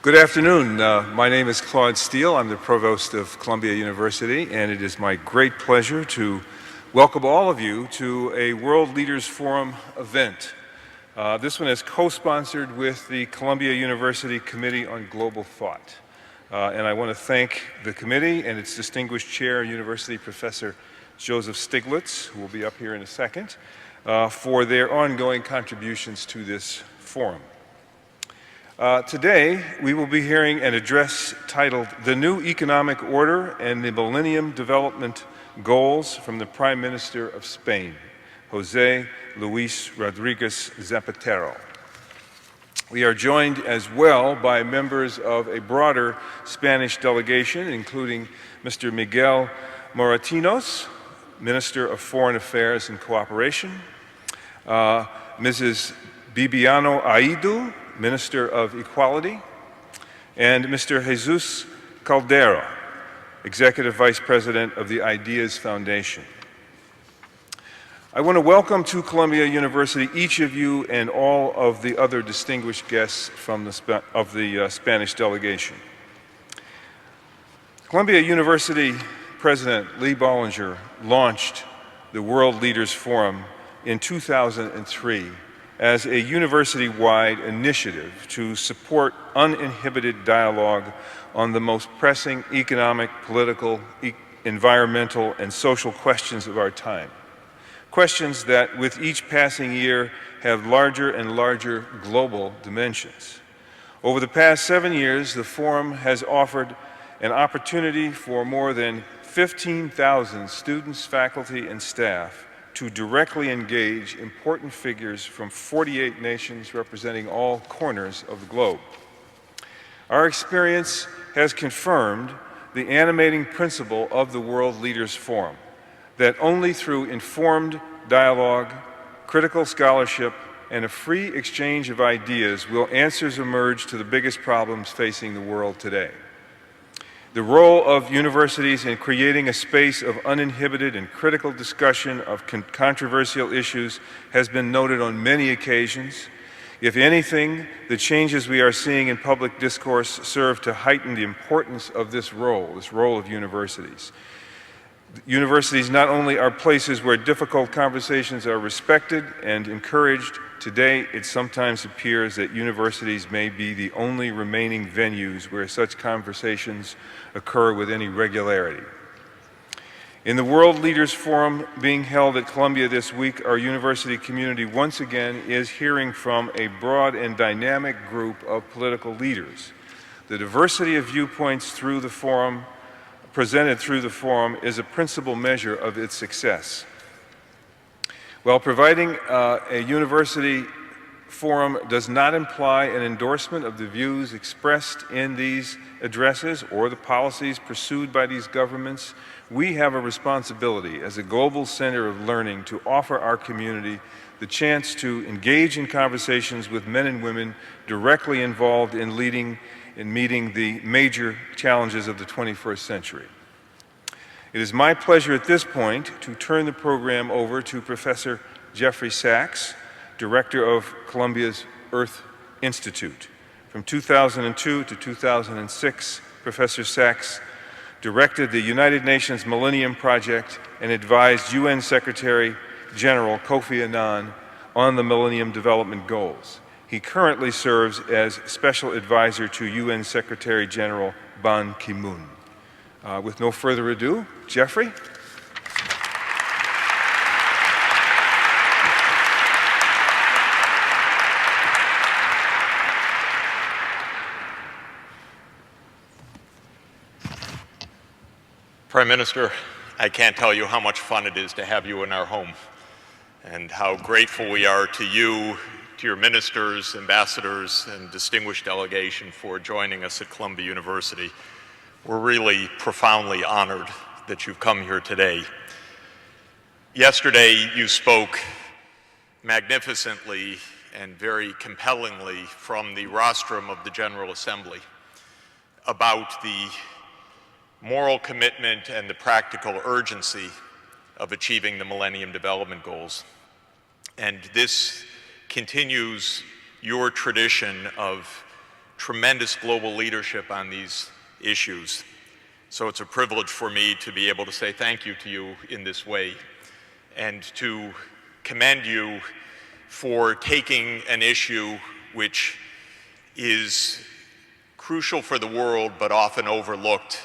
Good afternoon. My name is Claude Steele. I'm the Provost of Columbia University, and it is my great pleasure to welcome all of you to a World Leaders Forum event. This one is co-sponsored with the Columbia University Committee on Global Thought. And I want to thank the committee and its distinguished chair, University Professor Joseph Stiglitz, who will be up here in a second, for their ongoing contributions to this forum. Today, we will be hearing an address titled "The New Economic Order and the Millennium Development Goals" from the Prime Minister of Spain, José Luis Rodríguez Zapatero. We are joined as well by members of a broader Spanish delegation, including Mr. Miguel Moratinos, Minister of Foreign Affairs and Cooperation, Mrs. Bibiano Aidu, Minister of Equality, and Mr. Jesus Caldera, Executive Vice President of the Ideas Foundation. I want to welcome to Columbia University each of you and all of the other distinguished guests from the Spanish delegation. Columbia University President Lee Bollinger launched the World Leaders Forum in 2003 as a university-wide initiative to support uninhibited dialogue on the most pressing economic, political, environmental, and social questions of our time. Questions that, with each passing year, have larger and larger global dimensions. Over the past 7 years, the Forum has offered an opportunity for more than 15,000 students, faculty, and staff to directly engage important figures from 48 nations representing all corners of the globe. Our experience has confirmed the animating principle of the World Leaders Forum, that only through informed dialogue, critical scholarship, and a free exchange of ideas will answers emerge to the biggest problems facing the world today. The role of universities in creating a space of uninhibited and critical discussion of controversial issues has been noted on many occasions. If anything, the changes we are seeing in public discourse serve to heighten the importance of this role of universities. Universities not only are places where difficult conversations are respected and encouraged. Today, it sometimes appears that universities may be the only remaining venues where such conversations occur with any regularity. In the World Leaders Forum being held at Columbia this week, our university community once again is hearing from a broad and dynamic group of political leaders. The diversity of viewpoints presented through the forum is a principal measure of its success. While providing a university forum does not imply an endorsement of the views expressed in these addresses or the policies pursued by these governments, we have a responsibility as a global center of learning to offer our community the chance to engage in conversations with men and women directly involved in meeting the major challenges of the 21st century. It is my pleasure at this point to turn the program over to Professor Jeffrey Sachs, Director of Columbia's Earth Institute. From 2002 to 2006, Professor Sachs directed the United Nations Millennium Project and advised UN Secretary General Kofi Annan on the Millennium Development Goals. He currently serves as Special Advisor to UN Secretary General Ban Ki-moon. With no further ado, Jeffrey. Prime Minister, I can't tell you how much fun it is to have you in our home, and how grateful we are to you, to your ministers, ambassadors, and distinguished delegation for joining us at Columbia University. We're really profoundly honored that you've come here today. Yesterday, you spoke magnificently and very compellingly from the rostrum of the General Assembly about the moral commitment and the practical urgency of achieving the Millennium Development Goals. And this continues your tradition of tremendous global leadership on these issues. So it's a privilege for me to be able to say thank you to you in this way and to commend you for taking an issue which is crucial for the world but often overlooked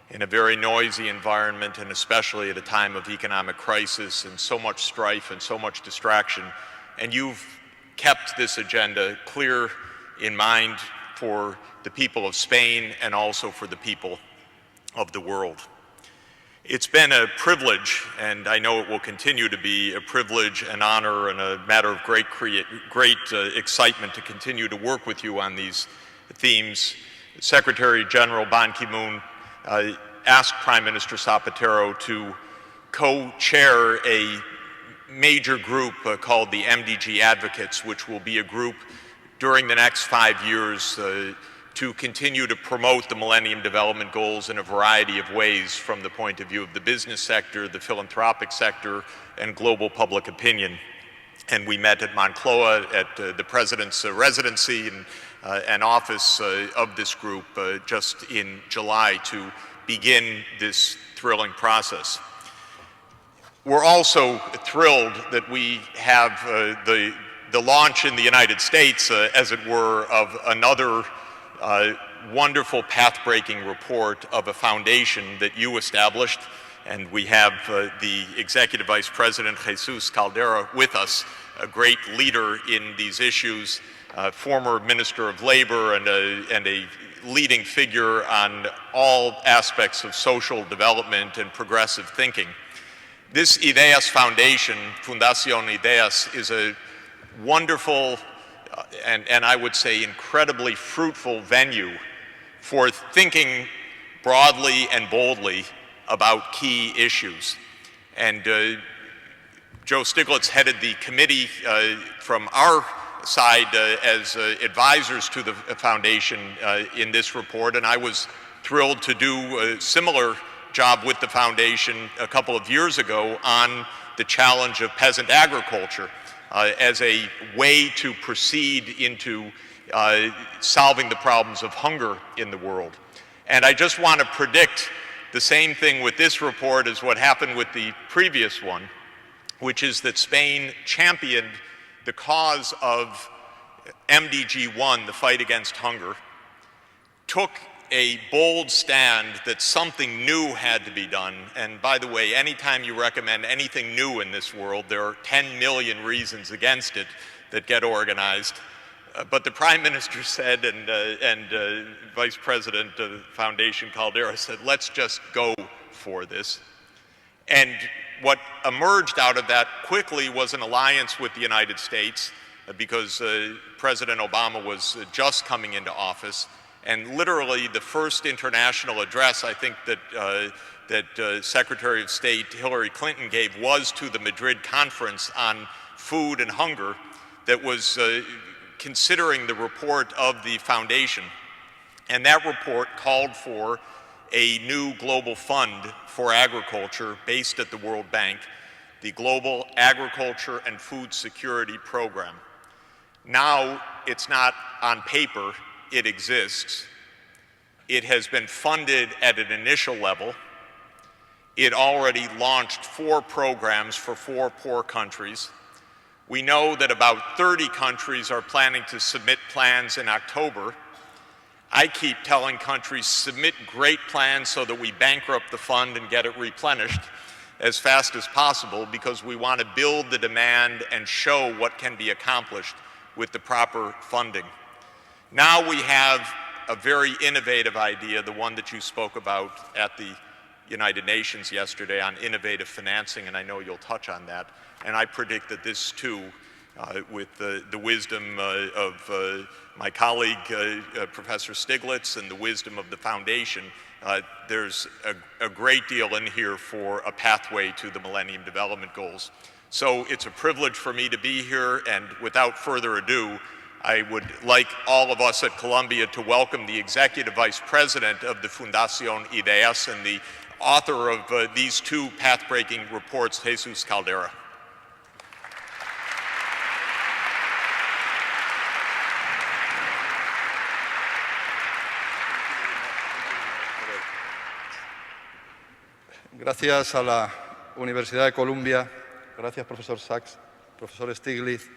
in a very noisy environment, and especially at a time of economic crisis and so much strife and so much distraction. And you've kept this agenda clear in mind for the people of Spain and also for the people of the world. It's been a privilege, and I know it will continue to be a privilege, an honor, and a matter of great excitement to continue to work with you on these themes. Secretary General Ban Ki-moon asked Prime Minister Zapatero to co-chair a major group called the MDG Advocates, which will be a group during the next 5 years to continue to promote the Millennium Development Goals in a variety of ways from the point of view of the business sector, the philanthropic sector, and global public opinion. And we met at Moncloa at the President's residency and office of this group just in July to begin this thrilling process. We're also thrilled that we have the launch in the United States, as it were, of another wonderful path-breaking report of a foundation that you established. And we have the Executive Vice President, Jesus Caldera, with us, a great leader in these issues, former Minister of Labor and a leading figure on all aspects of social development and progressive thinking. This Ideas Foundation, Fundación Ideas, is a wonderful and I would say incredibly fruitful venue for thinking broadly and boldly about key issues. And Joe Stiglitz headed the committee from our side as advisors to the foundation in this report, and I was thrilled to do a similar job with the foundation a couple of years ago on the challenge of peasant agriculture as a way to proceed into solving the problems of hunger in the world. And I just want to predict the same thing with this report as what happened with the previous one, which is that Spain championed the cause of MDG 1, the fight against hunger, took a bold stand that something new had to be done. And by the way, anytime you recommend anything new in this world, there are 10 million reasons against it that get organized. But the Prime Minister said, and Vice President of the Foundation Caldera said, let's just go for this. And what emerged out of that quickly was an alliance with the United States, because President Obama was just coming into office. And literally the first international address I think that Secretary of State Hillary Clinton gave was to the Madrid conference on food and hunger that was considering the report of the foundation. And that report called for a new global fund for agriculture based at the World Bank, the Global Agriculture and Food Security Program. Now it's not on paper, it exists. It has been funded at an initial level. It already launched 4 programs for 4 poor countries. We know that about 30 countries are planning to submit plans in October. I keep telling countries, submit great plans so that we bankrupt the fund and get it replenished as fast as possible, because we want to build the demand and show what can be accomplished with the proper funding. Now we have a very innovative idea, the one that you spoke about at the United Nations yesterday on innovative financing, and I know you'll touch on that. And I predict that this too, with the wisdom of my colleague, Professor Stiglitz, and the wisdom of the foundation, there's a great deal in here for a pathway to the Millennium Development Goals. So it's a privilege for me to be here, and without further ado, I would like all of us at Columbia to welcome the Executive Vice President of the Fundación Ideas and the author of these 2 path-breaking reports, Jesus Caldera. Gracias a la Universidad de Columbia, gracias profesor Sachs, profesor Stiglitz,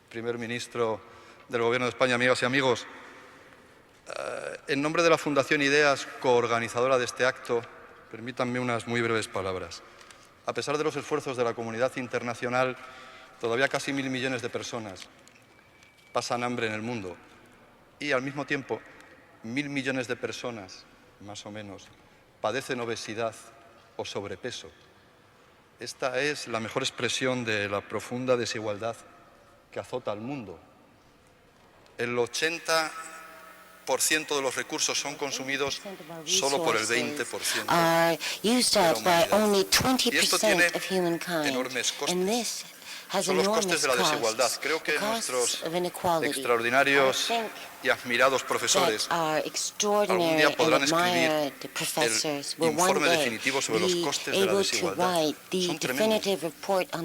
primer ministro del Gobierno de España, amigas y amigos. En nombre de la Fundación Ideas, coorganizadora de este acto, permítanme unas muy breves palabras. A pesar de los esfuerzos de la comunidad internacional, todavía casi 1.000 millones de personas pasan hambre en el mundo y, al mismo tiempo, 1.000 millones de personas, más o menos, padecen obesidad o sobrepeso. Esta es la mejor expresión de la profunda desigualdad que azota al mundo. El 80% de los recursos son consumidos solo por el 20% de la humanidad. Y esto tiene enormes costes. Son los costes de la desigualdad. Creo que nuestros extraordinarios y admirados profesores algún día podrán escribir el informe definitivo sobre los costes de la desigualdad. Son tremendos.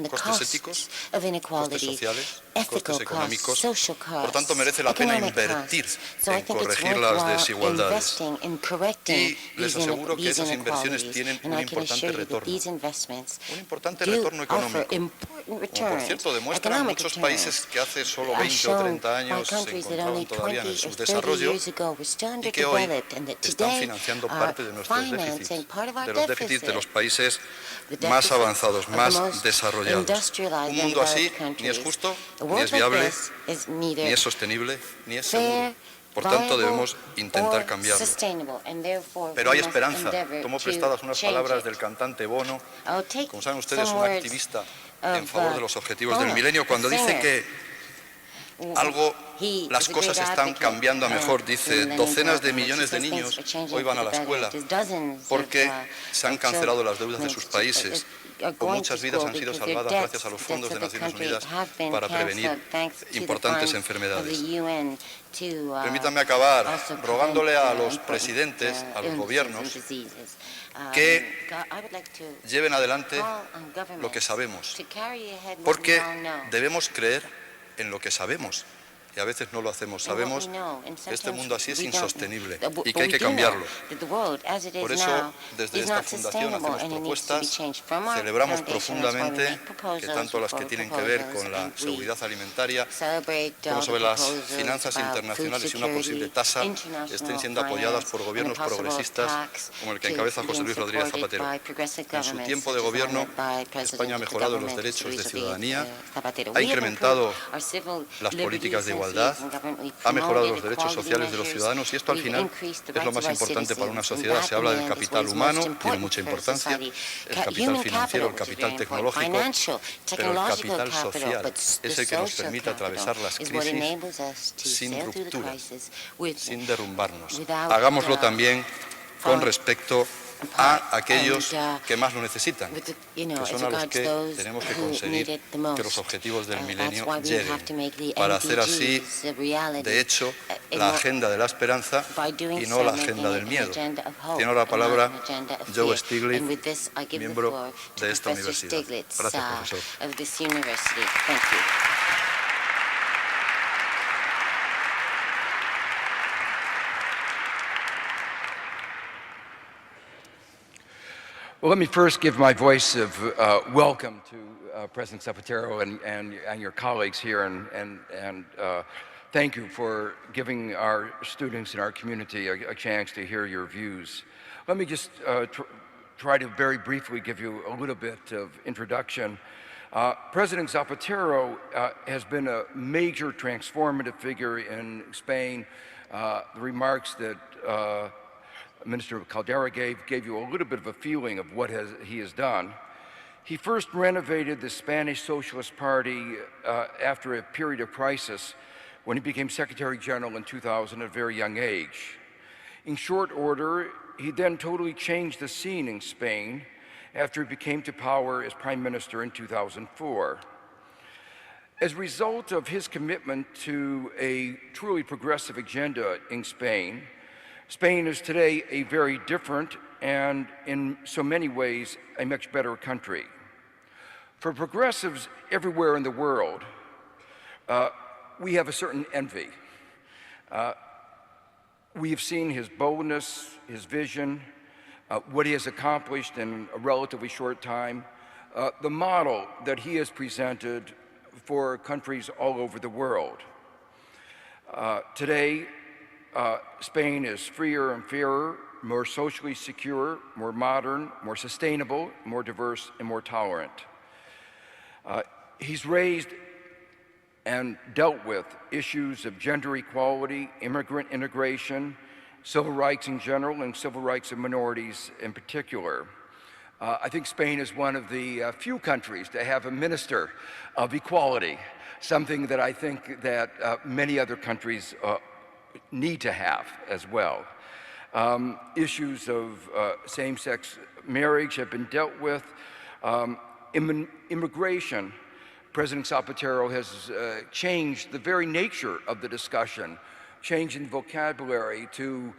Costes éticos, costes sociales, costes económicos. Por tanto, merece la pena invertir en corregir las desigualdades. Y les aseguro que esas inversiones tienen un importante retorno. Un importante retorno económico. Como por cierto demuestran muchos países que hace solo 20 o 30 años se encontraban todavía en el subdesarrollo y que hoy están financiando parte de nuestros déficits, de los déficits de los países más avanzados, más desarrollados. Un mundo así ni es justo, ni es viable, ni es sostenible, ni es seguro. Por tanto, debemos intentar cambiarlo. Pero hay esperanza. Tomo prestadas unas palabras del cantante Bono. Como saben ustedes, un activista en favor de los objetivos del milenio, cuando dice que las cosas están cambiando a mejor. Dice, docenas de millones de niños hoy van a la escuela porque se han cancelado las deudas de sus países, o muchas vidas han sido salvadas gracias a los fondos de Naciones Unidas para prevenir importantes enfermedades. Permítanme acabar rogándole a los presidentes, a los gobiernos, que lleven adelante lo que sabemos, porque debemos creer en lo que sabemos. Y a veces no lo hacemos. Sabemos que este mundo así es insostenible y que hay que cambiarlo. Por eso, desde esta fundación hacemos propuestas, celebramos profundamente que tanto las que tienen que ver con la seguridad alimentaria como sobre las finanzas internacionales y una posible tasa estén siendo apoyadas por gobiernos progresistas como el que encabeza José Rodríguez Zapatero. En su tiempo de gobierno, España ha mejorado los derechos de ciudadanía, ha incrementado las políticas de igualdad, ha mejorado los derechos sociales de los ciudadanos y esto al final es lo más importante para una sociedad. Se habla del capital humano, tiene mucha importancia, el capital financiero, el capital tecnológico, pero el capital social es el que nos permite atravesar las crisis sin rupturas, sin derrumbarnos. Hagámoslo también con respecto a aquellos que más lo necesitan, que son a los que tenemos que conseguir que los objetivos del milenio lleguen, para hacer así, de hecho, la agenda de la esperanza y no la agenda del miedo. Tiene ahora la palabra Joe Stiglitz, miembro de esta universidad. Gracias, profesor. Well, let me first give my voice of welcome to President Zapatero and your colleagues here, and thank you for giving our students in our community a chance to hear your views. Let me just try to very briefly give you a little bit of introduction. President Zapatero has been a major transformative figure in Spain. The remarks that Minister Caldera gave you a little bit of a feeling of what he has done. He first renovated the Spanish Socialist Party after a period of crisis when he became Secretary General in 2000 at a very young age. In short order, he then totally changed the scene in Spain after he became to power as Prime Minister in 2004. As a result of his commitment to a truly progressive agenda in Spain, Spain is today a very different and, in so many ways, a much better country. For progressives everywhere in the world, we have a certain envy. We have seen his boldness, his vision, what he has accomplished in a relatively short time, the model that he has presented for countries all over the world. Today, Spain is freer and fairer, more socially secure, more modern, more sustainable, more diverse, and more tolerant. He's raised and dealt with issues of gender equality, immigrant integration, civil rights in general, and civil rights of minorities in particular. I think Spain is one of the few countries to have a minister of equality, something that I think that many other countries need to have as well. Issues of same-sex marriage have been dealt with. Immigration, President Zapatero has changed the very nature of the discussion, changing vocabulary to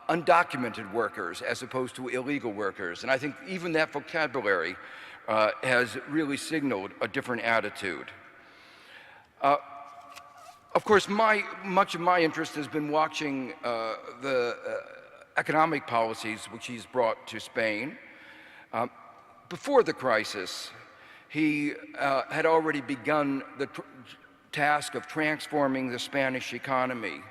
undocumented workers as opposed to illegal workers. And I think even that vocabulary has really signaled a different attitude. Of course, much of my interest has been watching the economic policies which he's brought to Spain. Before the crisis, he had already begun the task of transforming the Spanish economy.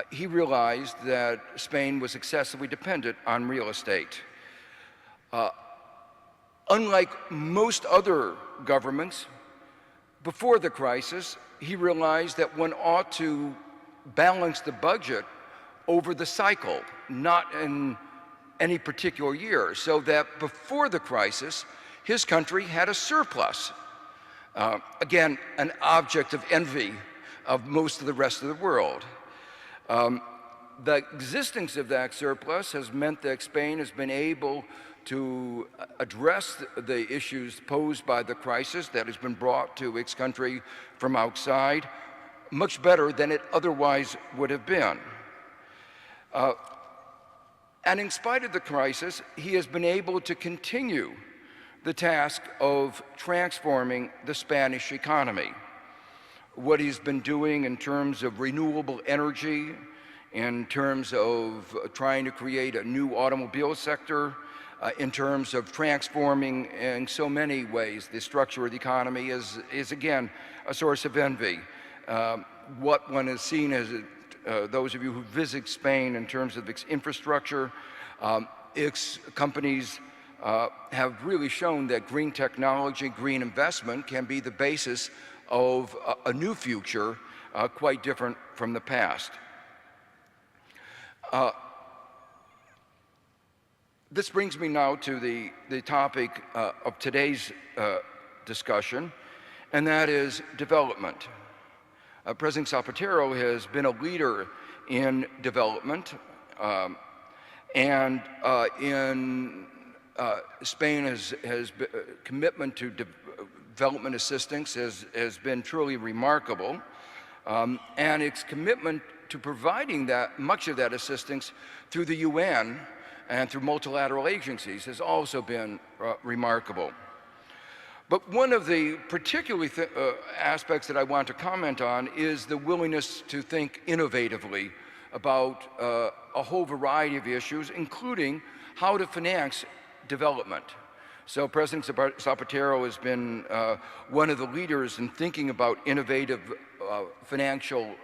He realized that Spain was excessively dependent on real estate. Unlike most other governments, before the crisis, he realized that one ought to balance the budget over the cycle, not in any particular year, so that before the crisis, his country had a surplus. Again, an object of envy of most of the rest of the world. The existence of that surplus has meant that Spain has been able to address the issues posed by the crisis that has been brought to its country from outside much better than it otherwise would have been. And in spite of the crisis, he has been able to continue the task of transforming the Spanish economy. What he's been doing in terms of renewable energy, in terms of trying to create a new automobile sector, in terms of transforming in so many ways the structure of the economy is again a source of envy. What one has seen as those of you who visit Spain in terms of its infrastructure, its companies have really shown that green technology, green investment can be the basis of a new future quite different from the past. This brings me now to the topic of today's discussion, and that is development. President Zapatero has been a leader in development, and in Spain has commitment to development assistance has been truly remarkable, and its commitment to providing that much of that assistance through the UN and through multilateral agencies has also been remarkable. But one of the particular aspects that I want to comment on is the willingness to think innovatively about a whole variety of issues, including how to finance development. So President Zapatero has been one of the leaders in thinking about innovative financial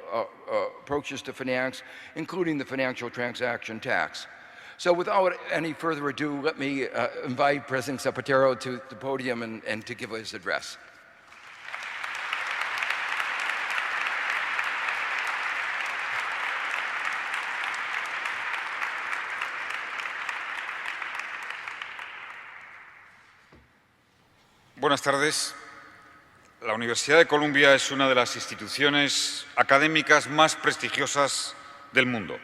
approaches to finance, including the financial transaction tax. So without any further ado, let me invite President Zapatero to the podium and to give his address. Buenas tardes. La Universidad de Columbia es una de las instituciones académicas más prestigiosas del mundo.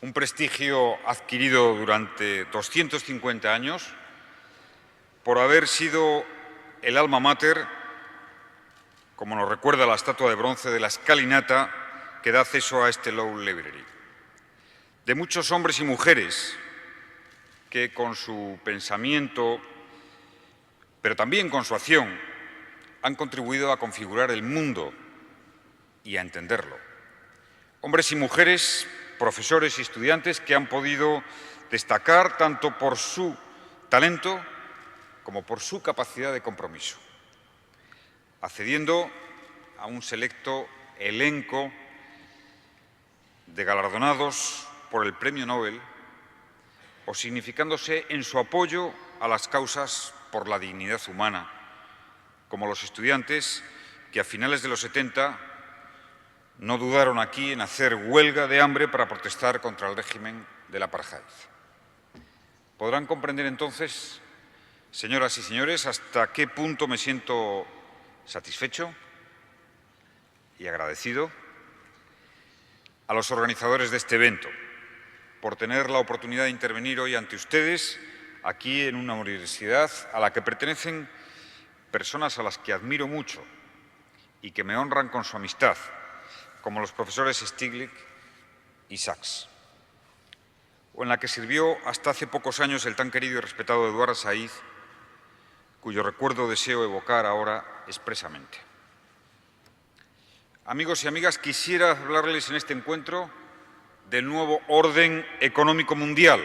Un prestigio adquirido durante 250 años por haber sido el alma mater, como nos recuerda la estatua de bronce de la escalinata que da acceso a este Law Library. De muchos hombres y mujeres que con su pensamiento, pero también con su acción, han contribuido a configurar el mundo y a entenderlo. Hombres y mujeres profesores y estudiantes que han podido destacar tanto por su talento como por su capacidad de compromiso, accediendo a un selecto elenco de galardonados por el Premio Nobel o significándose en su apoyo a las causas por la dignidad humana, como los estudiantes que a finales de los 70 no dudaron aquí en hacer huelga de hambre para protestar contra el régimen del apartheid. Podrán comprender entonces, señoras y señores, hasta qué punto me siento satisfecho y agradecido a los organizadores de este evento por tener la oportunidad de intervenir hoy ante ustedes, aquí en una universidad a la que pertenecen personas a las que admiro mucho y que me honran con su amistad, como los profesores Stiglitz y Sachs, o en la que sirvió hasta hace pocos años el tan querido y respetado Eduard Said, cuyo recuerdo deseo evocar ahora expresamente. Amigos y amigas, quisiera hablarles en este encuentro del nuevo orden económico mundial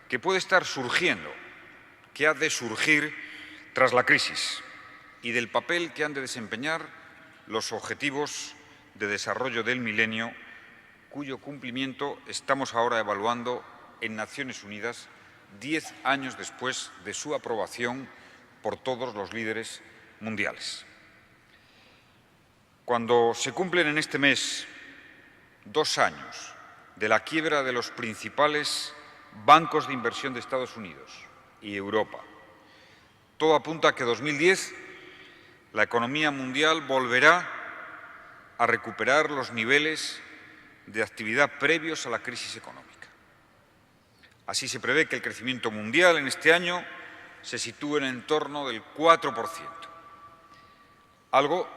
que puede estar surgiendo, que ha de surgir tras la crisis, y del papel que han de desempeñar los objetivos de desarrollo del milenio, cuyo cumplimiento estamos ahora evaluando en Naciones Unidas 10 años después de su aprobación por todos los líderes mundiales. Cuando se cumplen en este mes 2 años de la quiebra de los principales bancos de inversión de Estados Unidos y Europa, todo apunta a que 2010 la economía mundial volverá a recuperar los niveles de actividad previos a la crisis económica. Así se prevé que el crecimiento mundial en este año se sitúe en el entorno del 4%, algo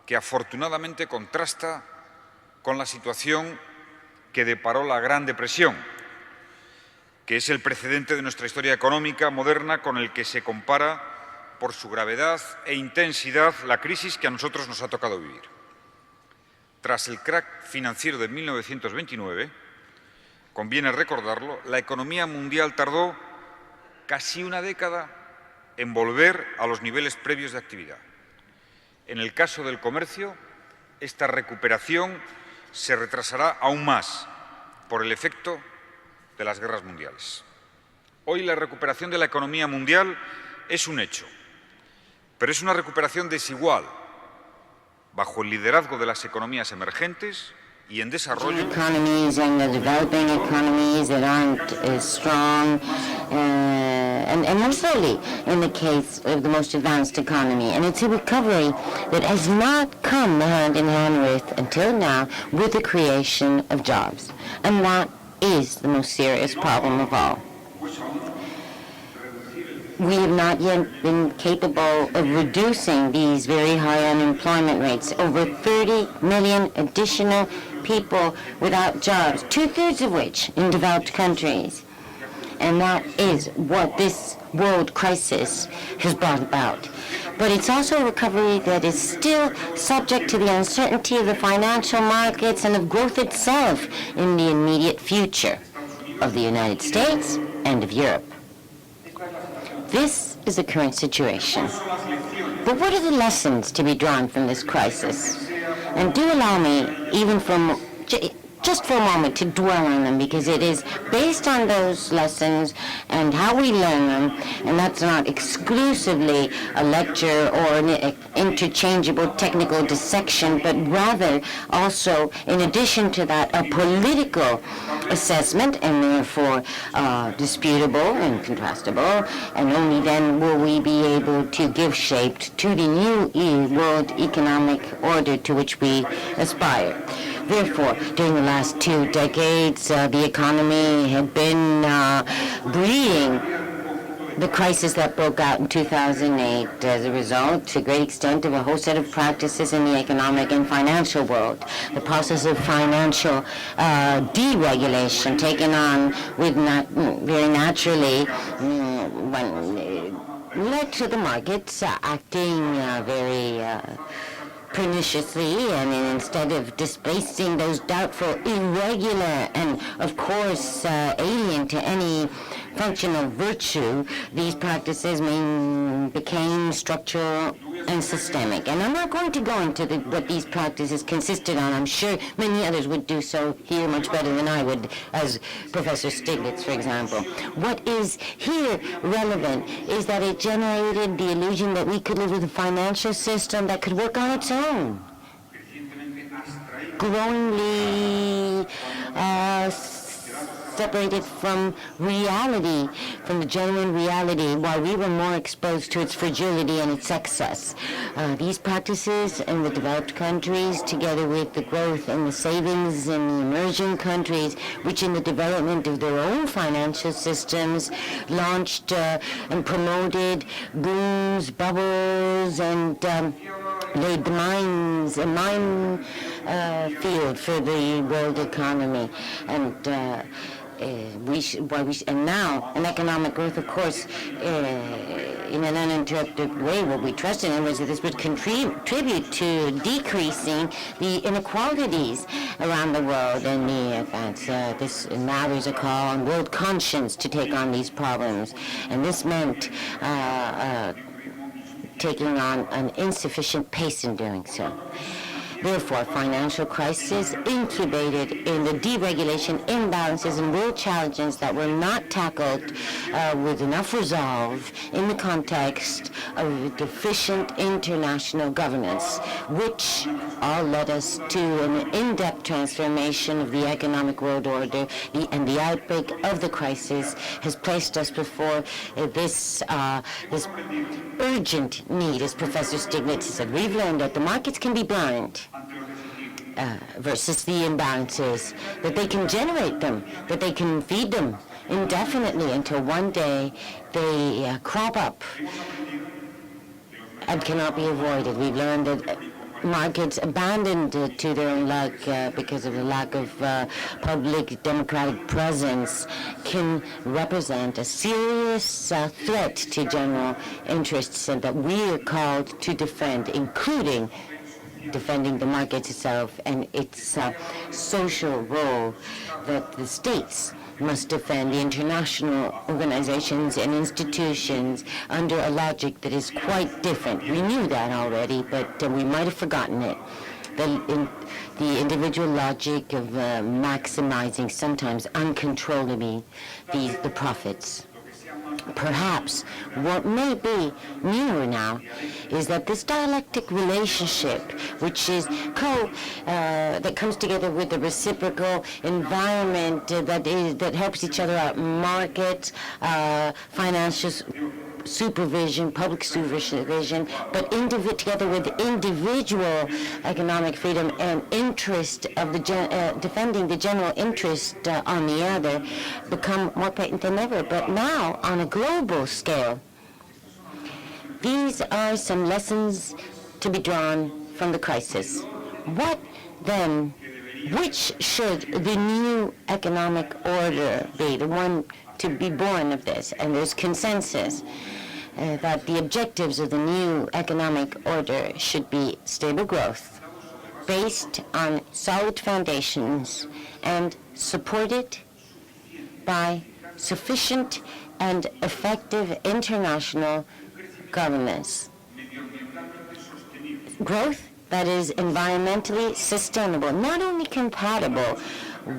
que afortunadamente contrasta con la situación que deparó la Gran Depresión, que es el precedente de nuestra historia económica moderna con el que se compara por su gravedad e intensidad la crisis que a nosotros nos ha tocado vivir. Tras el crack financiero de 1929, conviene recordarlo, la economía mundial tardó casi una década en volver a los niveles previos de actividad. En el caso del comercio, esta recuperación se retrasará aún más por el efecto de las guerras mundiales. Hoy la recuperación de la economía mundial es un hecho, pero es una recuperación desigual, bajo el liderazgo de las economías emergentes y en desarrollo. Economies and the developing economies that aren't as strong, and more slowly in the case of the most advanced economy. And it's a recovery that has not come hand in hand with, until now, with the creation of jobs. And that is the most serious problem of all. We have not yet been capable of reducing these very high unemployment rates. Over 30 million additional people without jobs, 2/3 of which in developed countries. And that is what this world crisis has brought about. But it's also a recovery that is still subject to the uncertainty of the financial markets and of growth itself in the immediate future of the United States and of Europe. This is the current situation. But what are the lessons to be drawn from this crisis? And do allow me, even from just for a moment, to dwell on them, because it is based on those lessons and how we learn them, and that's not exclusively a lecture or an interchangeable technical dissection, but rather also, in addition to that, a political assessment, and therefore disputable and contrastable, and only then will we be able to give shape to the new world economic order to which we aspire. Therefore, during the last 2 decades, the economy had been breeding the crisis that broke out in 2008 as a result, to a great extent, of a whole set of practices in the economic and financial world. The process of financial deregulation taken on with very naturally when led to the markets acting very perniciously, and instead of displacing those doubtful, irregular, and of course alien to any functional virtue, these practices became structural and systemic. And I'm not going to go into what these practices consisted on. I'm sure many others would do so here much better than I would, as Professor Stiglitz, for example. What is here relevant is that it generated the illusion that we could live with a financial system that could work on its own, growingly separated from reality, from the genuine reality, while we were more exposed to its fragility and its excess. These practices in the developed countries, together with the growth and the savings in the emerging countries, which in the development of their own financial systems launched and promoted booms, bubbles, and laid the mine field for the world economy. And and now, in economic growth, of course, in an uninterrupted way, what we trusted in was that this would contribute to decreasing the inequalities around the world. And now there's a call on world conscience to take on these problems. And this meant taking on an insufficient pace in doing so. Therefore, financial crisis incubated in the deregulation, imbalances, and world challenges that were not tackled with enough resolve in the context of deficient international governance, which all led us to an in-depth transformation of the economic world order, and the outbreak of the crisis has placed us before this urgent need, as Professor Stiglitz said. We've learned that the markets can be blind versus the imbalances, that they can generate them, that they can feed them indefinitely until one day they crop up and cannot be avoided. We've learned that markets abandoned to their own luck because of the lack of public democratic presence can represent a serious threat to general interests, and that we are called to defend, including defending the market itself and its social role, that the states must defend the international organizations and institutions under a logic that is quite different. We knew that already, but we might have forgotten it. The individual logic of maximizing, sometimes uncontrollably, the profits. Perhaps what may be newer now is that this dialectic relationship, which is that comes together with the reciprocal environment that helps each other out, market, financial supervision, public supervision, but together with individual economic freedom and interest of defending the general interest on the other, become more patent than ever. But now, on a global scale, these are some lessons to be drawn from the crisis. What then? Which should the new economic order be, the one to be born of this? And there's consensus that the objectives of the new economic order should be stable growth based on solid foundations and supported by sufficient and effective international governance. Growth that is environmentally sustainable, not only compatible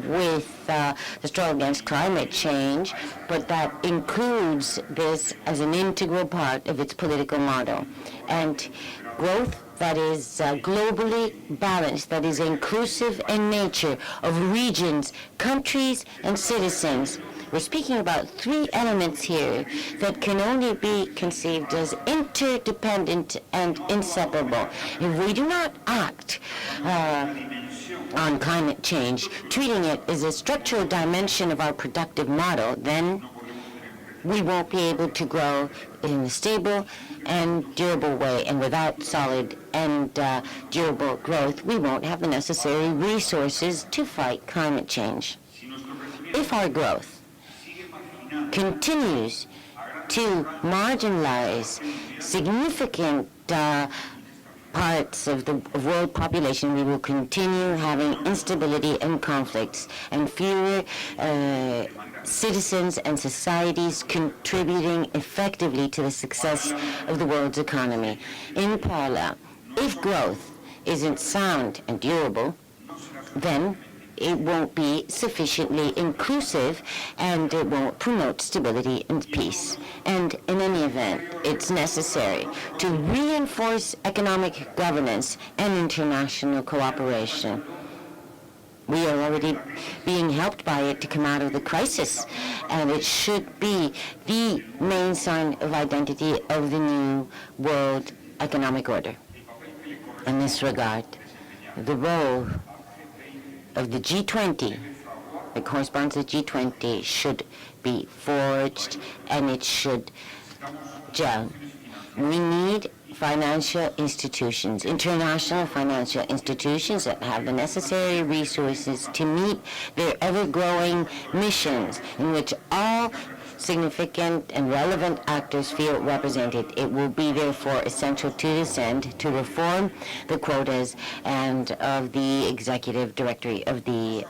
with the struggle against climate change, but that includes this as an integral part of its political model. And growth that is globally balanced, that is inclusive in nature of regions, countries, and citizens. We're speaking about three elements here that can only be conceived as interdependent and inseparable. If we do not act on climate change, treating it as a structural dimension of our productive model, then we won't be able to grow in a stable and durable way. And without solid and durable growth, we won't have the necessary resources to fight climate change. If our growth continues to marginalize significant parts of the world population, we will continue having instability and conflicts, and fewer citizens and societies contributing effectively to the success of the world's economy. In parallel, if growth isn't sound and durable, then it won't be sufficiently inclusive and it won't promote stability and peace. And in any event, it's necessary to reinforce economic governance and international cooperation. We are already being helped by it to come out of the crisis, and it should be the main sign of identity of the new world economic order. In this regard, the role of the G20, that corresponds to the G20, should be forged and it should gel. We need financial institutions, international financial institutions that have the necessary resources to meet their ever-growing missions in which all significant and relevant actors feel represented. It will be therefore essential to this end to reform the quotas and of the executive directory of the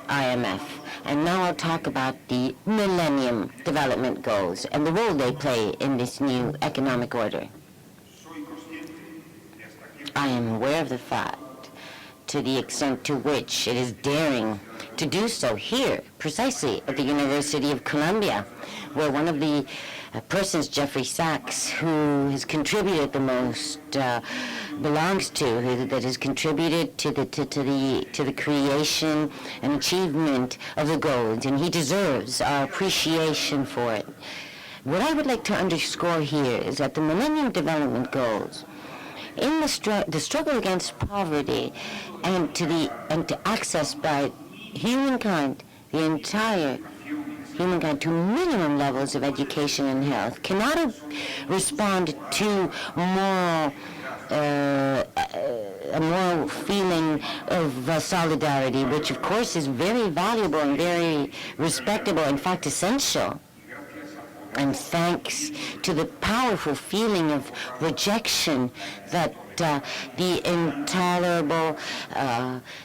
IMF. And now I'll talk about the Millennium Development Goals and the role they play in this new economic order. I am aware of the fact, to the extent to which it is daring to do so here, precisely at the University of Columbia, where one of the persons, Jeffrey Sachs, who has contributed the most, belongs to, that has contributed to the creation and achievement of the goals, and he deserves our appreciation for it. What I would like to underscore here is that the Millennium Development Goals, in the struggle against poverty and to access by humankind, the entire humankind, to minimum levels of education and health, cannot respond to a moral feeling of solidarity, which of course is very valuable and very respectable, in fact essential. And thanks to the powerful feeling of rejection that the intolerable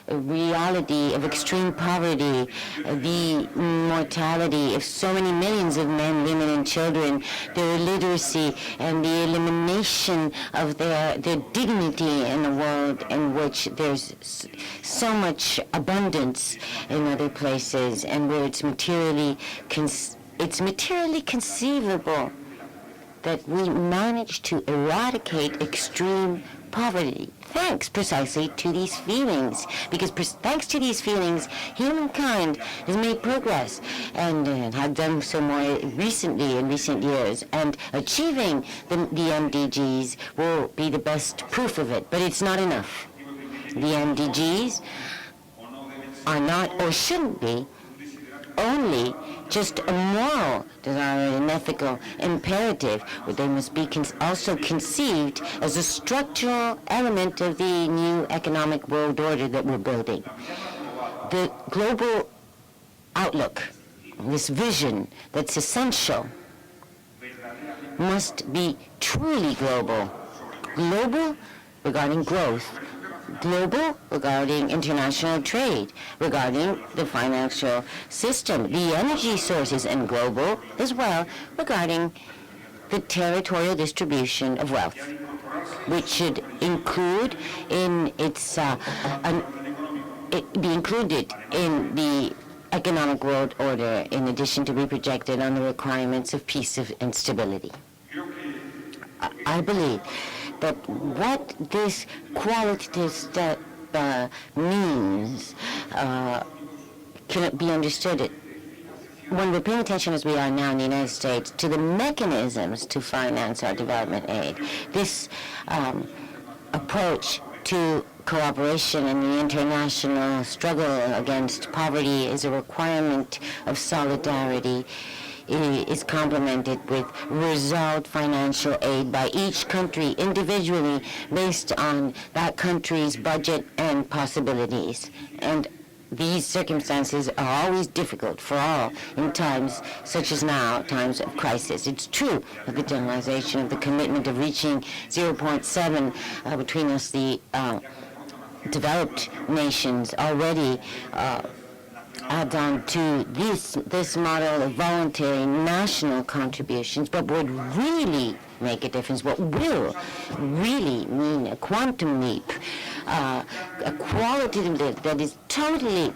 reality of extreme poverty, the mortality of so many millions of men, women, and children, their illiteracy, and the elimination of their dignity in a world in which there's so much abundance in other places, and where it's materially conceivable that we manage to eradicate extreme poverty, thanks precisely to these feelings. Because thanks to these feelings, humankind has made progress and had done so more recently in recent years. And achieving the MDGs will be the best proof of it. But it's not enough. The MDGs are not, or shouldn't be, only just a moral desire and ethical imperative, but they must be also conceived as a structural element of the new economic world order that we're building. The global outlook, this vision that's essential, must be truly global. Global regarding growth, global regarding international trade, regarding the financial system, the energy sources, and global as well regarding the territorial distribution of wealth, which should include in its be included in the economic world order, in addition to be projected on the requirements of peace and stability. I believe that what this qualitative step means cannot be understood when we're paying attention, as we are now in the United States, to the mechanisms to finance our development aid. This approach to cooperation in the international struggle against poverty is a requirement of solidarity. It is complemented with result financial aid by each country individually based on that country's budget and possibilities. And these circumstances are always difficult for all in times such as now, times of crisis. It's true that the generalization of the commitment of reaching 0.7 between us, the developed nations, already add on to this model of voluntary national contributions, but would really make a difference, what will really mean a quantum leap, a qualitative leap that is totally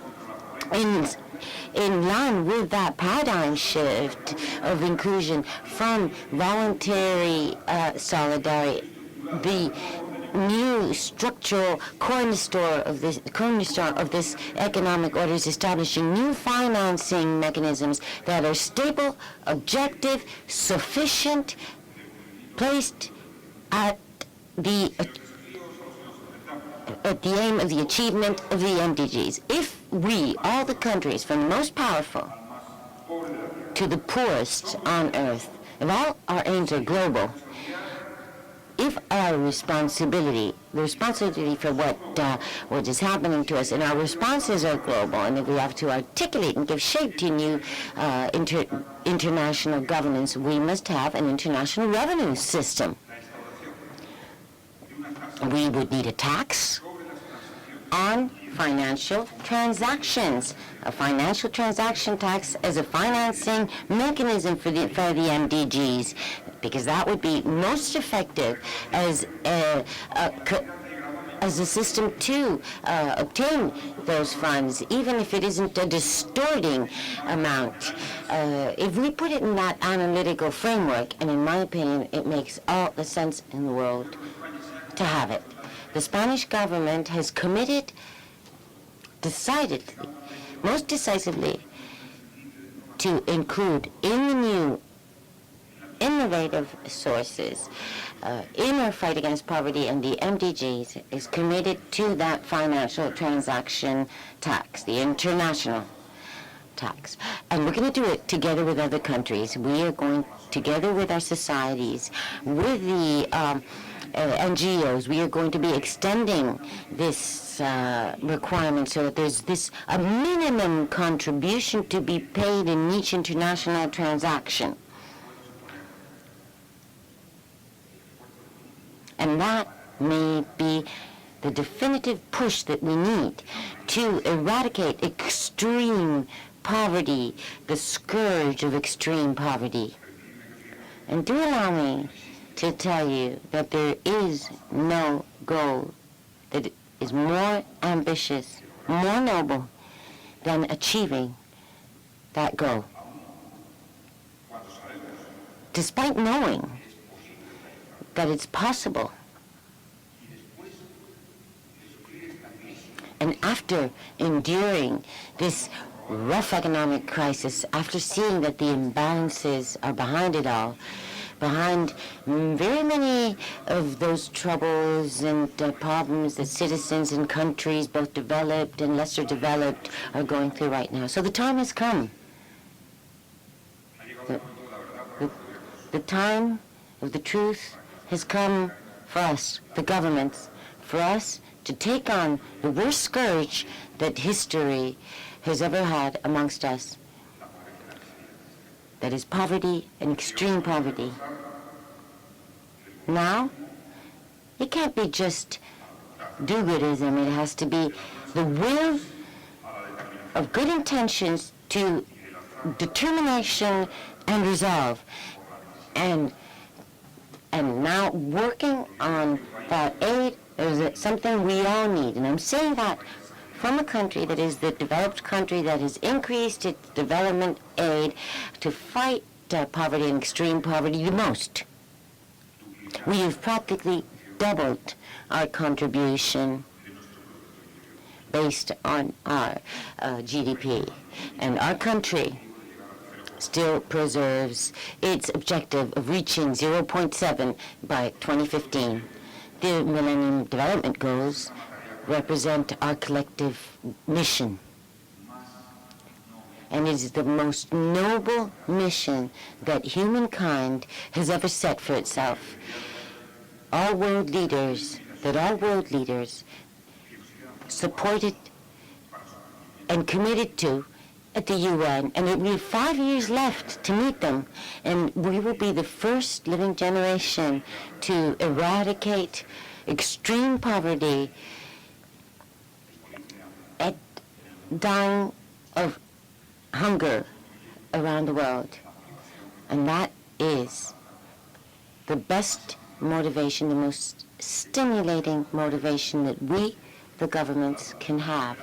in line with that paradigm shift of inclusion from voluntary solidarity, the new structural cornerstone of this economic order is establishing new financing mechanisms that are stable, objective, sufficient, placed at the aim of the achievement of the MDGs. If we, all the countries, from the most powerful to the poorest on earth, if all our aims are global, if our responsibility, the responsibility for what is happening to us, and our responses are global, and if we have to articulate and give shape to new international governance, we must have an international revenue system. We would need a tax on financial transactions, a financial transaction tax as a financing mechanism for the MDGs, because that would be most effective as a system to obtain those funds, even if it isn't a distorting amount. If we put it in that analytical framework, and in my opinion, it makes all the sense in the world to have it. The Spanish government has committed decidedly, most decisively, to include in the new innovative sources in our fight against poverty, and the MDGs is committed to that financial transaction tax, the international tax. And we're going to do it together with other countries. We are going together with our societies, with the NGOs, we are going to be extending this requirement so that there's a minimum contribution to be paid in each international transaction. And that may be the definitive push that we need to eradicate extreme poverty, the scourge of extreme poverty. And do allow me to tell you that there is no goal that is more ambitious, more noble than achieving that goal. Despite knowing that it's possible. And after enduring this rough economic crisis, after seeing that the imbalances are behind it all, behind very many of those troubles and problems that citizens and countries, both developed and lesser developed, are going through right now. So the time has come. The time of the truth has come for us, the governments, for us to take on the worst scourge that history has ever had amongst us. That is poverty and extreme poverty. Now, it can't be just do-goodism. It has to be the will of good intentions to determination and resolve. And now working on that aid is something we all need. And I'm saying that from a country that is the developed country that has increased its development aid to fight poverty and extreme poverty the most. We have practically doubled our contribution based on our GDP. And our country still preserves its objective of reaching 0.7 by 2015. The Millennium Development Goals represent our collective mission. And it is the most noble mission that humankind has ever set for itself. All world leaders support it and committed to at the UN, and we have 5 years left to meet them, and we will be the first living generation to eradicate extreme poverty and dying of hunger around the world. And that is the best motivation, the most stimulating motivation that we, the governments, can have,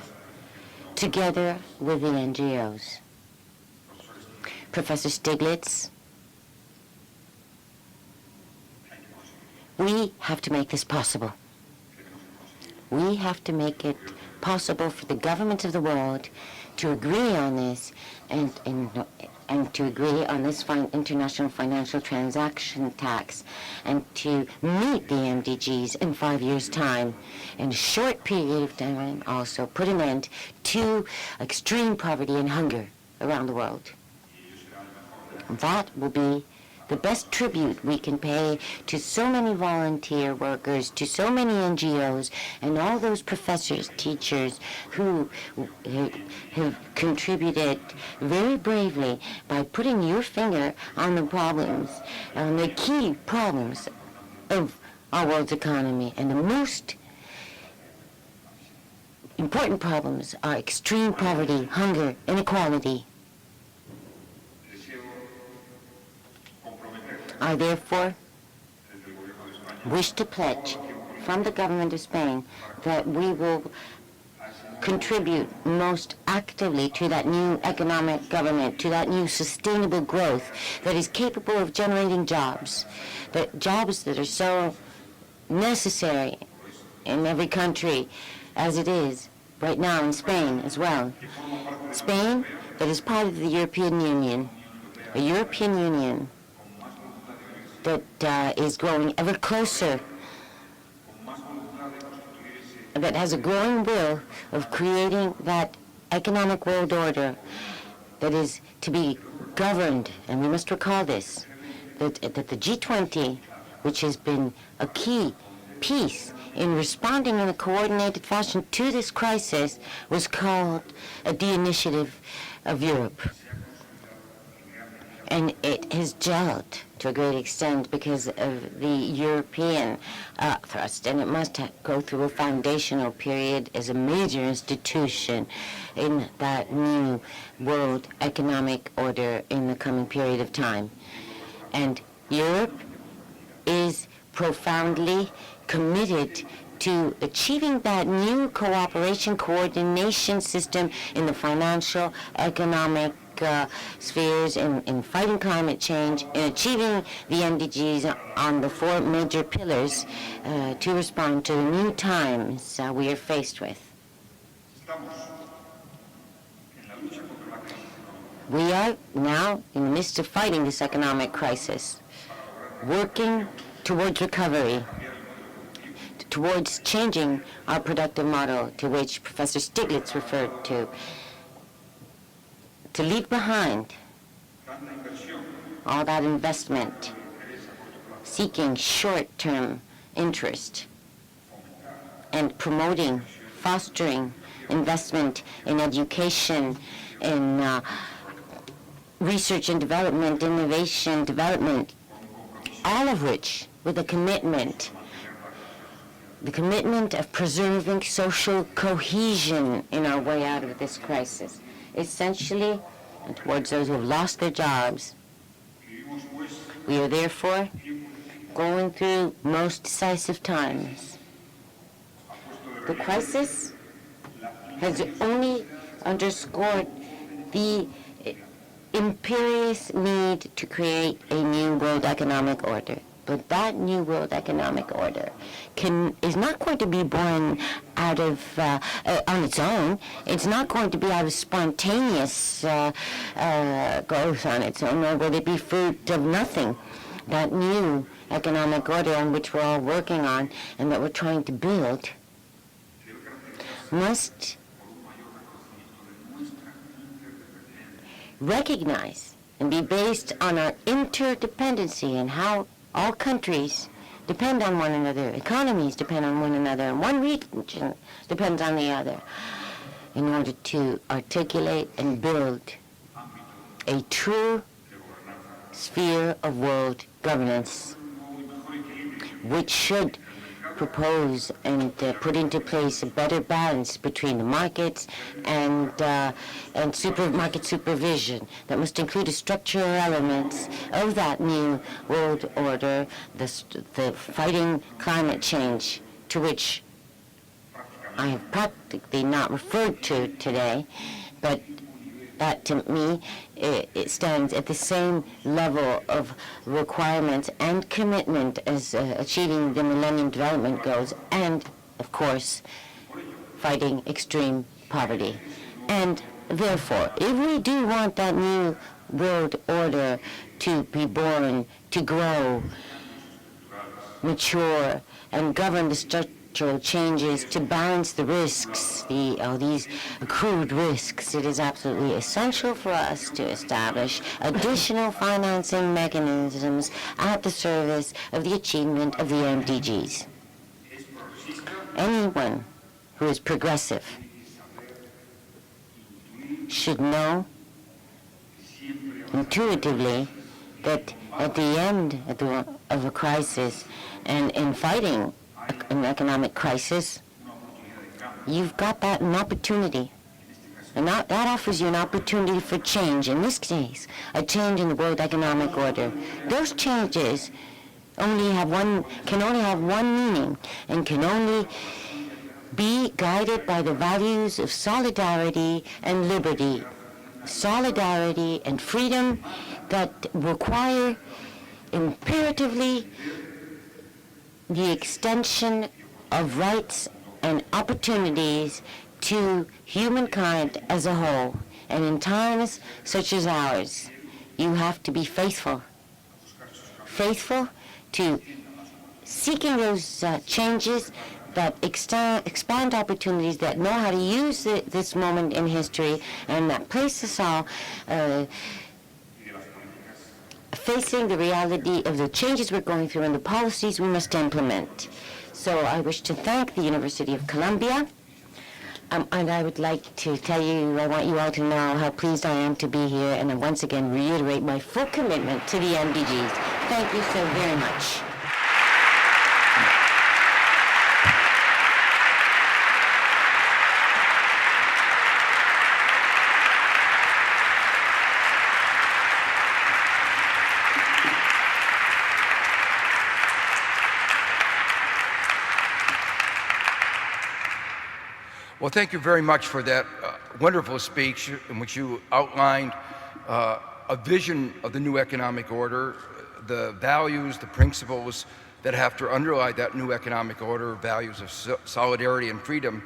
together with the NGOs. Professor Stiglitz, we have to make this possible. We have to make it possible for the governments of the world to agree on this and to agree on this international financial transaction tax and to meet the MDGs in 5 years' time. In a short period of time, also put an end to extreme poverty and hunger around the world. That will be the best tribute we can pay to so many volunteer workers, to so many NGOs, and all those professors, teachers who have contributed very bravely by putting your finger on the problems, on the key problems of our world's economy. And the most important problems are extreme poverty, hunger, inequality. I therefore wish to pledge from the government of Spain that we will contribute most actively to that new economic government, to that new sustainable growth that is capable of generating jobs, that jobs that are so necessary in every country as it is right now in Spain as well. Spain, that is part of the European Union, a European Union that is growing ever closer, that has a growing will of creating that economic world order that is to be governed, and we must recall this, that the G20, which has been a key piece in responding in a coordinated fashion to this crisis, was called the Initiative of Europe. And it has gelled to a great extent because of the European thrust, and it must go through a foundational period as a major institution in that new world economic order in the coming period of time. And Europe is profoundly committed to achieving that new cooperation, coordination system in the financial, economic spheres, in fighting climate change, in achieving the MDGs on the 4 major pillars to respond to the new times we are faced with. We are now in the midst of fighting this economic crisis, working towards recovery, towards changing our productive model, to which Professor Stiglitz referred to leave behind all that investment, seeking short-term interest, and promoting, fostering investment in education, in research and development, innovation, development, all of which with a commitment, the commitment of preserving social cohesion in our way out of this crisis. Essentially, and towards those who have lost their jobs, we are therefore going through most decisive times. The crisis has only underscored the imperious need to create a new world economic order. But that new world economic order is not going to be born out of, on its own. It's not going to be out of spontaneous growth on its own, nor will it be fruit of nothing. That new economic order on which we're all working on and that we're trying to build must recognize and be based on our interdependency and how all countries depend on one another, economies depend on one another, and one region depends on the other. in order to articulate and build a true sphere of world governance, which should propose and put into place a better balance between the markets and market supervision that must include the structural elements of that new world order, the fighting climate change, to which I have practically not referred to today, but that to me, it stands at the same level of requirements and commitment as achieving the Millennium Development Goals and, of course, fighting extreme poverty. And therefore, if we do want that new world order to be born, to grow, mature, and govern the structural changes to balance the risks, these accrued risks, it is absolutely essential for us to establish additional financing mechanisms at the service of the achievement of the MDGs. Anyone who is progressive should know intuitively that at the end of a crisis and in fighting an economic crisis, you've got that an opportunity. And that offers you an opportunity for change. In this case, a change in the world economic order. Those changes can only have one meaning and can only be guided by the values of solidarity and liberty. Solidarity and freedom that require imperatively the extension of rights and opportunities to humankind as a whole. And in times such as ours, you have to be faithful. Faithful to seeking those changes that expand opportunities, that know how to use this moment in history, and that place us all facing the reality of the changes we're going through and the policies we must implement. So I wish to thank the University of Columbia, and I would like to tell you, I want you all to know how pleased I am to be here, and I once again reiterate my full commitment to the MDGs. Thank you so very much. Well, thank you very much for that wonderful speech in which you outlined a vision of the new economic order, the values, the principles that have to underlie that new economic order, values of solidarity and freedom,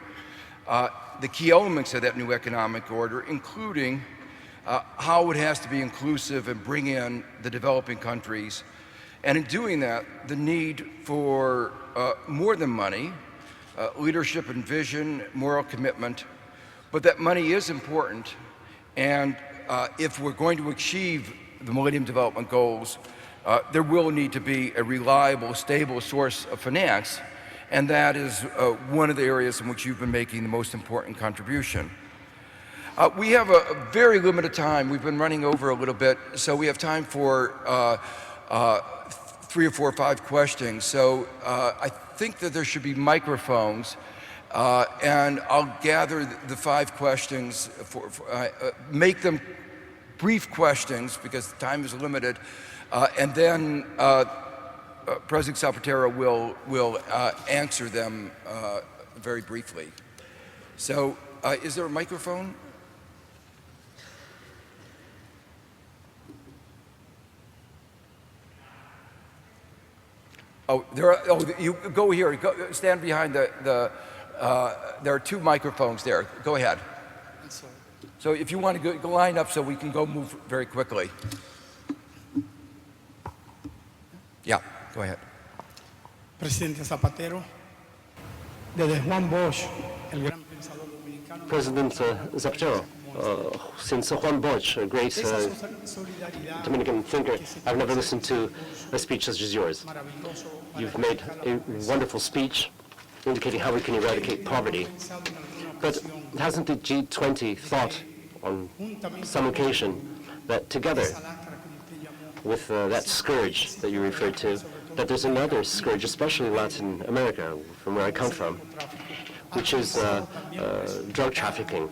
the key elements of that new economic order, including how it has to be inclusive and bring in the developing countries. And in doing that, the need for more than money, leadership and vision, moral commitment, but that money is important, and if we're going to achieve the Millennium Development Goals, there will need to be a reliable, stable source of finance, and that is one of the areas in which you've been making the most important contribution. We have a very limited time. We've been running over a little bit, so we have time for 3 or 4 or 5 questions. So I think that there should be microphones, and I'll gather the 5 questions, make them brief questions because the time is limited, and then President Zapatero will answer them very briefly. So is there a microphone? Oh, you go here. Stand behind there are 2 microphones there. Go ahead. So if you want to go line up so we can go move very quickly. Yeah, go ahead. Presidente Zapatero, desde Juan Bosch, el gran pensador dominicano. President Zapatero, since Juan Bosch, a great Dominican thinker, I've never listened to a speech such as yours. You've made a wonderful speech indicating how we can eradicate poverty. But hasn't the G20 thought on some occasion that together with that scourge that you referred to, that there's another scourge, especially in Latin America, from where I come from, which is drug trafficking?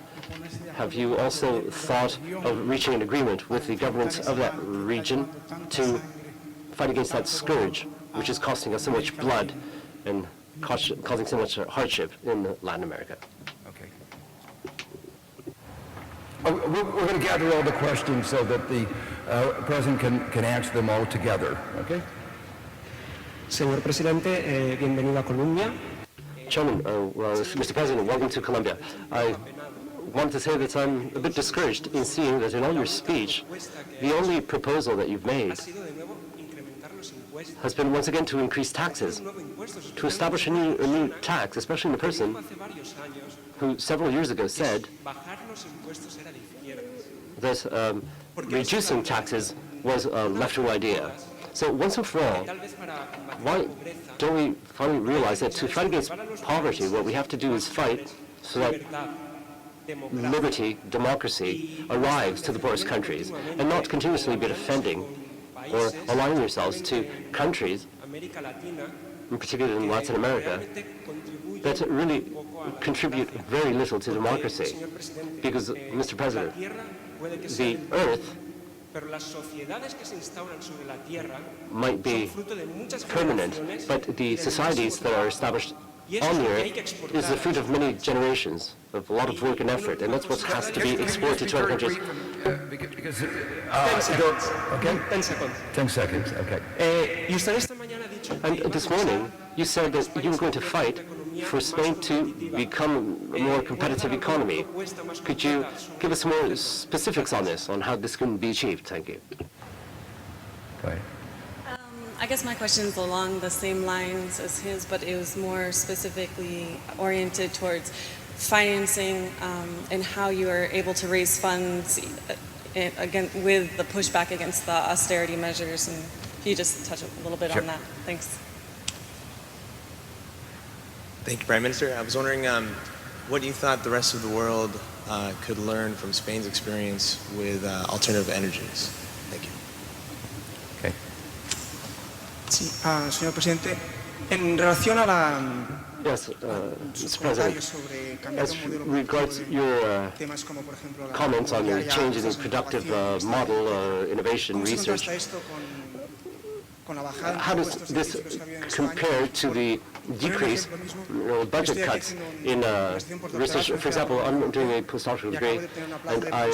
Have you also thought of reaching an agreement with the governments of that region to fight against that scourge, which is costing us so much blood and causing so much hardship in Latin America? Okay. We're going to gather all the questions so that the President can answer them all together, okay? Señor Presidente, bienvenido a Colombia. Chairman, Mr. President, welcome to Colombia. I wanted to say that I'm a bit discouraged in seeing that in all your speech, the only proposal that you've made has been once again to increase taxes, to establish a new tax, especially in a person who several years ago said that reducing taxes was a left-wing idea. So once and for all, why don't we finally realize that to fight against poverty, what we have to do is fight so that liberty, democracy arrives to the poorest countries, and not continuously be defending or aligning yourselves to countries, in particular in Latin America, that really contribute very little to democracy. Because, Mr. President, the earth might be permanent, but the societies that are established on the earth is the fruit of many generations, of a lot of work and effort, and that's what has to be exported to other countries. Because, 10 seconds. Okay? 10 seconds. 10 seconds, okay. Y usted esta mañana ha dicho... And this morning, you said that you were going to fight for Spain to become a more competitive economy. Could you give us more specifics on this, on how this can be achieved? Thank you. Go ahead. I guess my question is along the same lines as his, but it was more specifically oriented towards financing and how you are able to raise funds again with the pushback against the austerity measures. And can you just touch a little bit on that? Thanks. Thank you, Prime Minister. I was wondering what you thought the rest of the world could learn from Spain's experience with alternative energies. Thank you. Okay. Sí, señor Presidente, en relación a la... Yes, Mr. President, as regards your comments on the change in the productive model, innovation, research, how does this compare to the decrease, budget cuts in research? For example, I'm doing a postdoctoral degree, and I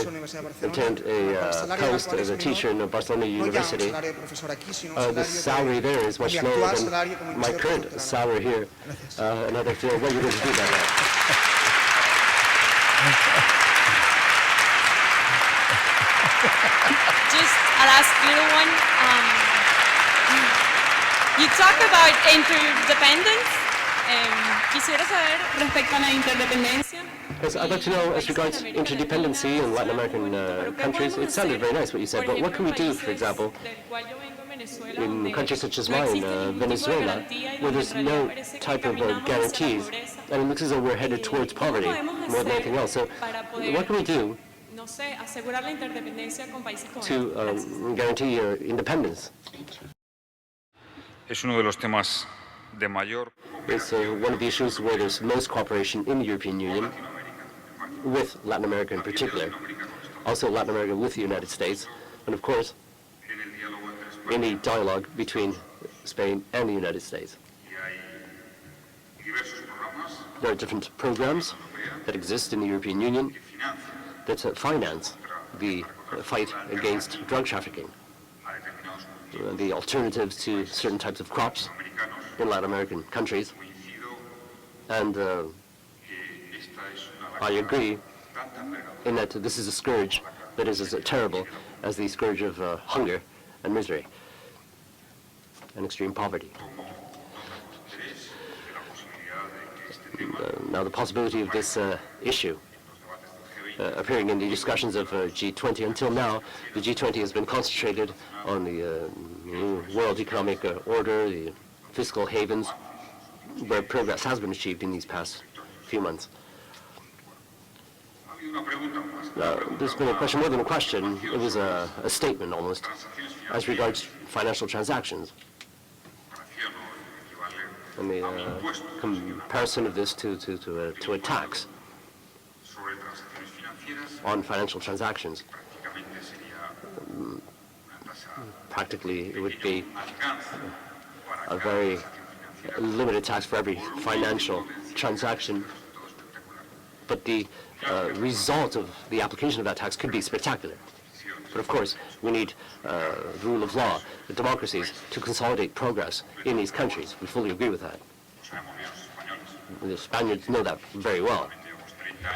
obtained a post as a teacher in Barcelona University. The salary there is much lower than my current salary here, and I'd like to know what you're going to do about that. Just a last little one. You talk about interdependence. Quisiera saber respecto a la interdependencia. Yes, I'd like to know, as regards interdependency in Latin American countries, it sounded very nice what you said, but what can we do, for example, in countries such as mine, Venezuela, where there's no type of guarantees, and it looks as though we're headed towards poverty more than anything else. So what can we do to guarantee independence? Es uno de los temas de mayor. It's one of the issues where there's most cooperation in the European Union, with Latin America in particular, also Latin America with the United States, and of course, any dialogue between Spain and the United States. There are different programs that exist in the European Union that finance the fight against drug trafficking, the alternatives to certain types of crops in Latin American countries. And I agree in that this is a scourge that is as terrible as the scourge of hunger and misery and extreme poverty. Now the possibility of this issue appearing in the discussions of G20. Until now, the G20 has been concentrated on the world economic order, the fiscal havens, where progress has been achieved in these past few months. There's been a question more than a question. It was a statement almost as regards financial transactions. And the comparison of this to a tax on financial transactions. Practically, it would be a very limited tax for every financial transaction, but the result of the application of that tax could be spectacular. But of course, we need the rule of law, the democracies, to consolidate progress in these countries. We fully agree with that. The Spaniards know that very well.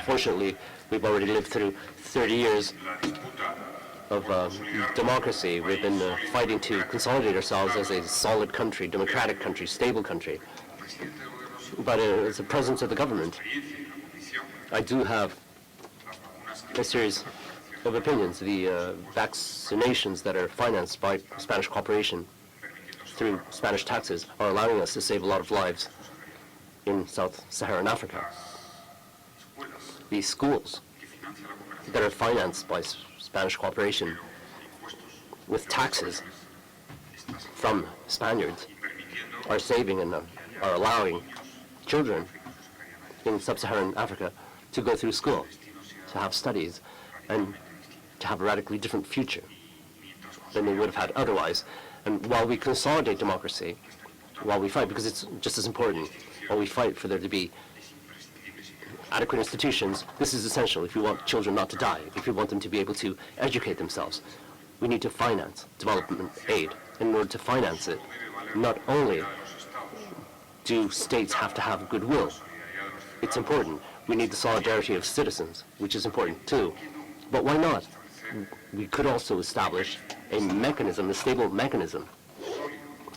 Fortunately, we've already lived through 30 years of democracy. We've been fighting to consolidate ourselves as a solid country, democratic country, stable country. But as the president of the government, I do have a series of opinions. The vaccinations that are financed by Spanish cooperation through Spanish taxes are allowing us to save a lot of lives in Sub-Saharan Africa. These schools that are financed by Spanish cooperation with taxes from Spaniards are saving and are allowing children in Sub-Saharan Africa to go through school, to have studies, and to have a radically different future than they would have had otherwise. And while we consolidate democracy, while we fight, because it's just as important, while we fight for there to be adequate institutions, this is essential if we want children not to die, if we want them to be able to educate themselves. We need to finance development aid. In order to finance it, not only do states have to have goodwill, it's important. We need the solidarity of citizens, which is important too. But why not? We could also establish a mechanism, a stable mechanism,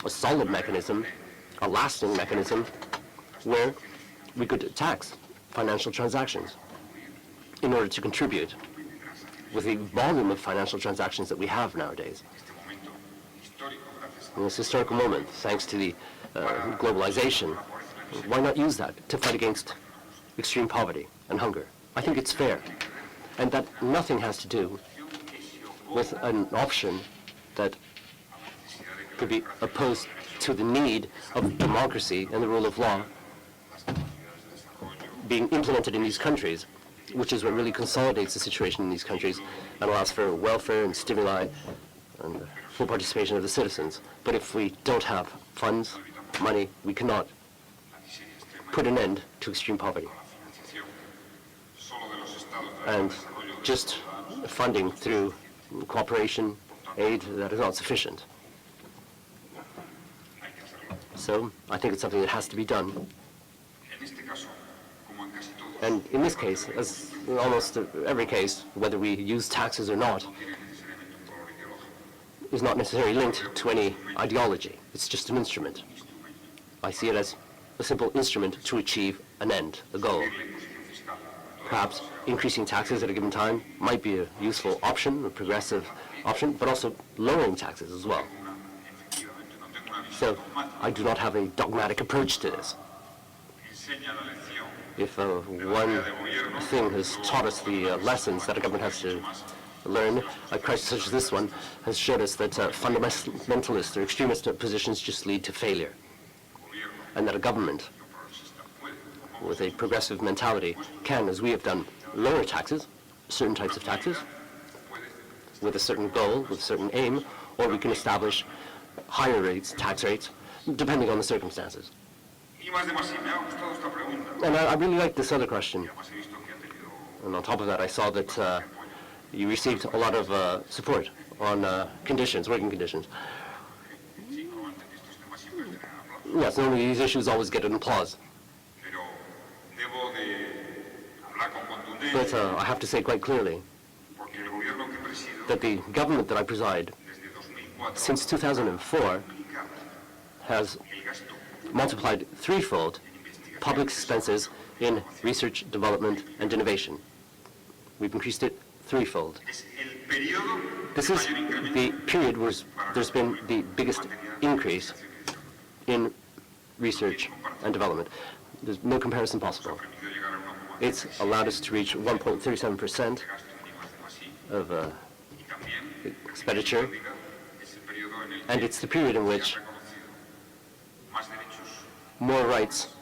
a solid mechanism, a lasting mechanism, where we could tax financial transactions in order to contribute with the volume of financial transactions that we have nowadays. In this historical moment, thanks to the globalization, why not use that to fight against extreme poverty and hunger? I think it's fair. And that nothing has to do with an option that could be opposed to the need of democracy and the rule of law being implemented in these countries, which is what really consolidates the situation in these countries and allows for welfare and stimuli and the full participation of the citizens. But if we don't have funds, money, we cannot put an end to extreme poverty. And just funding through cooperation, aid, that is not sufficient. So I think it's something that has to be done. And in this case, as in almost every case, whether we use taxes or not, is not necessarily linked to any ideology. It's just an instrument. I see it as a simple instrument to achieve an end, a goal. Perhaps increasing taxes at a given time might be a useful option, a progressive option, but also lowering taxes as well. So I do not have a dogmatic approach to this. If one thing has taught us the lessons that a government has to learn, a crisis such as this one has showed us that fundamentalist or extremist positions just lead to failure, and that a government with a progressive mentality can, as we have done, lower taxes, certain types of taxes, with a certain goal, with a certain aim, or we can establish higher rates, tax rates, depending on the circumstances. And I really like this other question. And on top of that, I saw that you received a lot of support on conditions, working conditions. Yes, normally these issues always get an applause. But I have to say quite clearly that the government that I preside, since 2004, has multiplied threefold public expenses in research, development, and innovation. We've increased it threefold. This is the period where there's been the biggest increase in research and development. There's no comparison possible. It's allowed us to reach 1.37% of expenditure, and it's the period in which more rights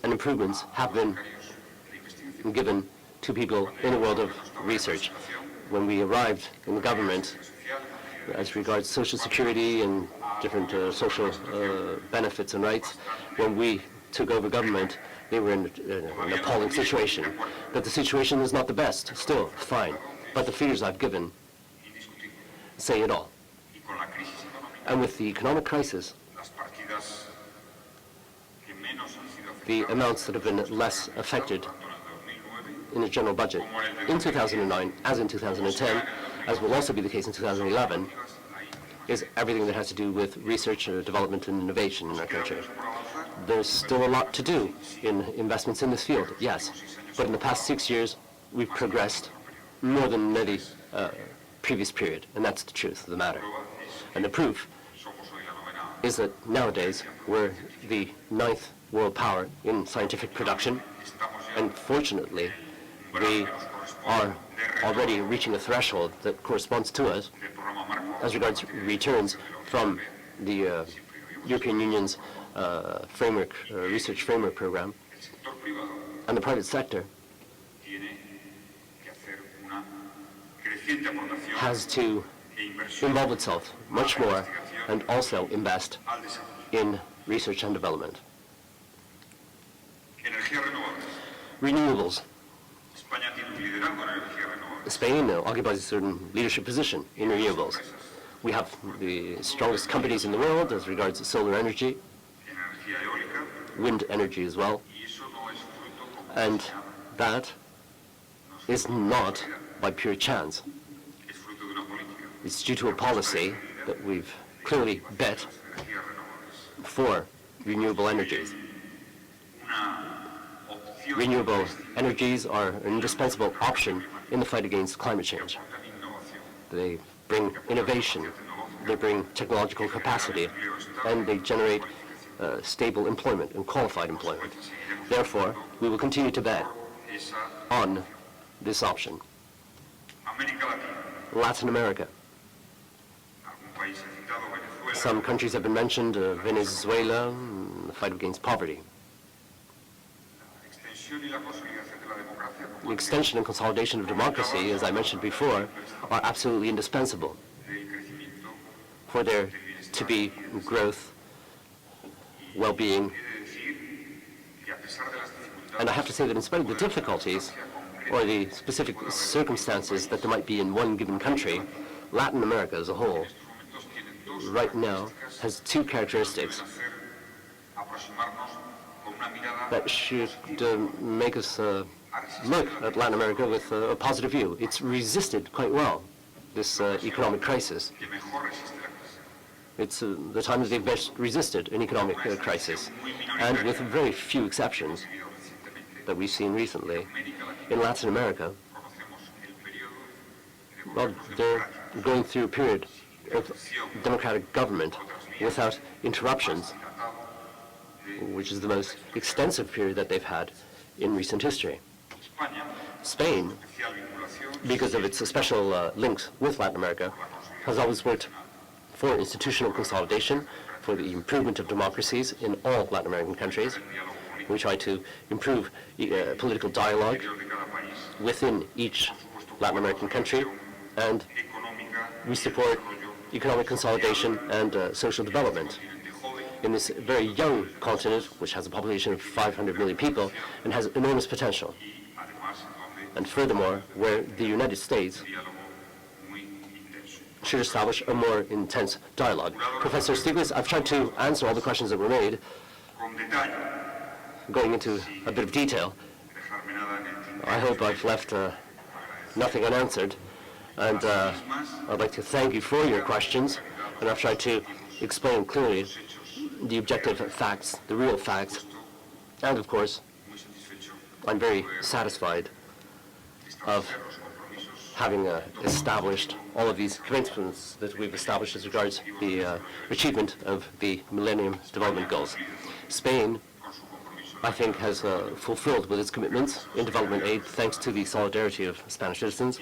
and improvements have been given to people in the world of research. When we arrived in the government, as regards social security and different social benefits and rights, when we took over government, they were in an appalling situation. But the situation is not the best, still fine. But the figures I've given say it all. And with the economic crisis, the amounts that have been less affected in the general budget in 2009, as in 2010, as will also be the case in 2011, is everything that has to do with research, development, and innovation in our country. There's still a lot to do in investments in this field, yes, but in the past 6 years, we've progressed more than any previous period, and that's the truth of the matter. And the proof is that nowadays we're the 9th world power in scientific production, and fortunately, we are already reaching a threshold that corresponds to us as regards returns from the European Union's research framework program, and the private sector has to involve itself much more and also invest in research and development. Renewables. Spain occupies a certain leadership position in renewables. We have the strongest companies in the world as regards solar energy, wind energy as well, and that is not by pure chance. It's due to a policy that we've clearly bet for renewable energies. Renewable energies are an indispensable option in the fight against climate change. They bring innovation, they bring technological capacity, and they generate stable employment and qualified employment. Therefore, we will continue to bet on this option. Latin America. Some countries have been mentioned, Venezuela, the fight against poverty. The extension and consolidation of democracy, as I mentioned before, are absolutely indispensable for there to be growth, well-being. And I have to say that in spite of the difficulties or the specific circumstances that there might be in one given country, Latin America as a whole right now has two characteristics that should make us look at Latin America with a positive view. It's resisted quite well this economic crisis. It's the time that they've best resisted an economic crisis, and with very few exceptions that we've seen recently in Latin America. Well, they're going through a period of democratic government without interruptions, which is the most extensive period that they've had in recent history. Spain, because of its special links with Latin America, has always worked for institutional consolidation, for the improvement of democracies in all Latin American countries. We try to improve political dialogue within each Latin American country, and we support economic consolidation and social development in this very young continent, which has a population of 500 million people and has enormous potential. And furthermore, where the United States should establish a more intense dialogue. Professor Stiglitz, I've tried to answer all the questions that were made, going into a bit of detail. I hope I've left nothing unanswered. And I'd like to thank you for your questions, and I've tried to explain clearly the objective facts, the real facts. And of course, I'm very satisfied of having established all of these commitments that we've established as regards the achievement of the Millennium Development Goals. Spain I think, has fulfilled with its commitments in development aid thanks to the solidarity of Spanish citizens.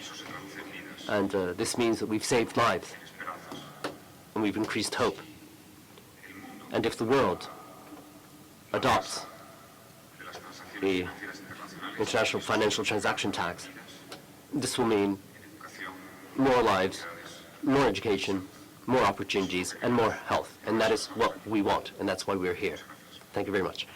And this means that we've saved lives and we've increased hope. And if the world adopts the international financial transaction tax, this will mean more lives, more education, more opportunities, and more health. And that is what we want, and that's why we're here. Thank you very much.